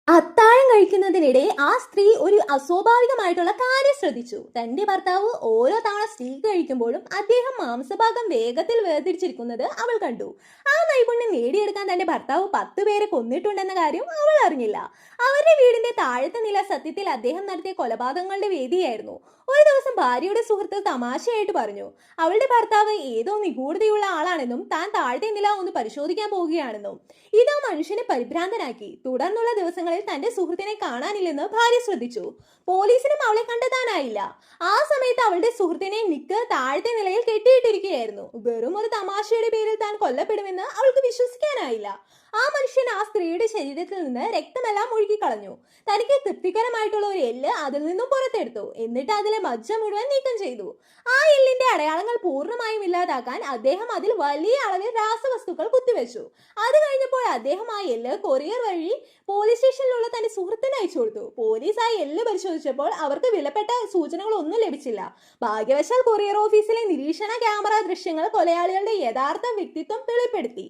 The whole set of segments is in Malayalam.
അത്താഴം കഴിക്കുന്നതിനിടെ ആ സ്ത്രീ ഒരു അസ്വാഭാവികമായിട്ടുള്ള കാര്യം ശ്രദ്ധിച്ചു. തന്റെ ഭർത്താവ് ഓരോ തവണ സ്റ്റീക്ക് കഴിക്കുമ്പോഴും അദ്ദേഹം മാംസഭാഗം വേഗത്തിൽ വേർതിരിച്ചിരിക്കുന്നത് അവൾ കണ്ടു. ആ നൈപുണ്യം നേടിയെടുക്കാൻ തന്റെ ഭർത്താവ് 10 പേരെ കൊന്നിട്ടുണ്ടെന്ന കാര്യം അവൾ അറിഞ്ഞില്ല. അവരുടെ വീടിന്റെ താഴത്തെ നില സത്യത്തിൽ അദ്ദേഹം നടത്തിയ കൊലപാതകങ്ങളുടെ വേദിയായിരുന്നു. ഒരു ദിവസം ഭാര്യയുടെ സുഹൃത്ത് തമാശയായിട്ട് പറഞ്ഞു, അവളുടെ ഭർത്താവ് ഏതോ നിഗൂഢതയുള്ള ആളാണെന്നും താൻ താഴത്തെ നില ഒന്ന് പരിശോധിക്കാൻ പോവുകയാണെന്നും. ഇത് ആ മനുഷ്യനെ പരിഭ്രാന്തനാക്കി. തുടർന്നുള്ള ദിവസങ്ങളിൽ തന്റെ സുഹൃത്തിനെ കാണാനില്ലെന്ന് ഭാര്യ ശ്രദ്ധിച്ചു. പോലീസിനും അവളെ കണ്ടെത്താനായില്ല. ആ സമയത്ത് അവളുടെ സുഹൃത്തിനെ നിക്ക് താഴത്തെ നിലയിൽ കെട്ടിയിട്ടിരിക്കുകയായിരുന്നു. വെറും ഒരു തമാശയുടെ പേരിൽ താൻ കൊല്ലപ്പെടുമെന്ന് അവൾക്ക് വിശ്വസിക്കാനായില്ല. ആ മനുഷ്യൻ ആ സ്ത്രീയുടെ ശരീരത്തിൽ നിന്ന് രക്തമെല്ലാം ഒഴുകിക്കളഞ്ഞു. തനിക്ക് തൃപ്തികരമായിട്ടുള്ള ഒരു എല്ല് അതിൽ നിന്നും പുറത്തെടുത്തു. എന്നിട്ട് അതിലെ മജ്ജ മുഴുവൻ നീക്കം ചെയ്തു. ആ എല്ലിന്റെ അടയാളങ്ങൾ പൂർണ്ണമായും ഇല്ലാതാക്കാൻ അദ്ദേഹം അതിൽ വലിയ അളവിൽ രാസവസ്തുക്കൾ കുത്തിവെച്ചു. അത് കഴിഞ്ഞപ്പോൾ അദ്ദേഹം ആ എല്ല് കൊറിയർ വഴി പോലീസ് സ്റ്റേഷനിലുള്ള തന്റെ സുഹൃത്തിന് അയച്ചു കൊടുത്തു. പോലീസ് ആ എല്ല് പരിശോധിച്ചപ്പോൾ അവർക്ക് വിലപ്പെട്ട സൂചനകളൊന്നും ലഭിച്ചില്ല. ഭാഗ്യവശാൽ കൊറിയർ ഓഫീസിലെ നിരീക്ഷണ ക്യാമറ ദൃശ്യങ്ങൾ കൊലയാളികളുടെ യഥാർത്ഥ വ്യക്തിത്വം വെളിപ്പെടുത്തി.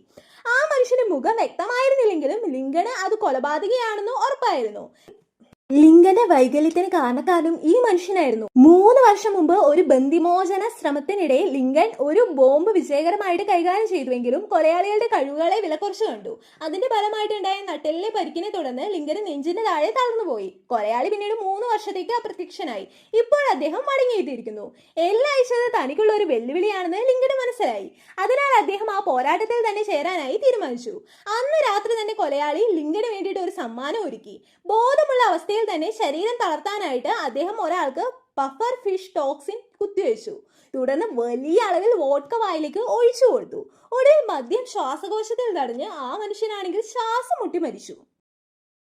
ആ മനുഷ്യന്റെ മുഖം വ്യക്തമായിരുന്നില്ലെങ്കിലും ലിങ്കണ് അത് കൊലപാതകയാണെന്ന് ഉറപ്പായിരുന്നു. ലിങ്കന്റെ വൈകല്യത്തിന് കാരണക്കാരനും ഈ മനുഷ്യനായിരുന്നു. 3 വർഷം മുമ്പ് ഒരു ബന്ദിമോചന ശ്രമത്തിനിടെ ലിങ്കൻ ഒരു ബോംബ് വിജയകരമായിട്ട് കൈകാര്യം ചെയ്തുവെങ്കിലും കൊലയാളികളുടെ കഴിവുകളെ വിലക്കുറച്ച് കണ്ടു. അതിന്റെ ഫലമായിട്ടുണ്ടായ നട്ടെല്ലിലെ പരിക്കിനെ തുടർന്ന് ലിങ്കന് നെഞ്ചിന് താഴെ തളർന്നുപോയി. കൊലയാളി പിന്നീട് 3 വർഷത്തേക്ക് അപ്രത്യക്ഷനായി. ഇപ്പോൾ അദ്ദേഹം മടങ്ങിയെത്തിയിരിക്കുന്നു. എല്ലാം അയച്ചത് തനിക്കുള്ള ഒരു വെല്ലുവിളിയാണെന്ന് ലിങ്കന് മനസ്സിലായി. അതിനാൽ അദ്ദേഹം ആ പോരാട്ടത്തിൽ തന്നെ ചേരാനായി തീരുമാനിച്ചു. അന്ന് രാത്രി തന്നെ കൊലയാളി ലിങ്കന് വേണ്ടിയിട്ട് ഒരു സമ്മാനം ഒരുക്കി. ബോധമുള്ള അവസ്ഥയിൽ തന്നെ ശരീരം തളർത്താനായിട്ട് അദ്ദേഹം ഒരാൾക്ക് പഫർ ഫിഷ് ടോക്സിൻ കുത്തിവെച്ചു. തുടർന്ന് വലിയ അളവിൽ വോഡ്ക വായിലേക്ക് ഒഴിച്ചു കൊടുത്തു. ഒടുവിൽ മദ്യം ശ്വാസകോശത്തിൽ തടഞ്ഞ് ആ മനുഷ്യനാണെങ്കിൽ ശ്വാസം മുട്ടി മരിച്ചു.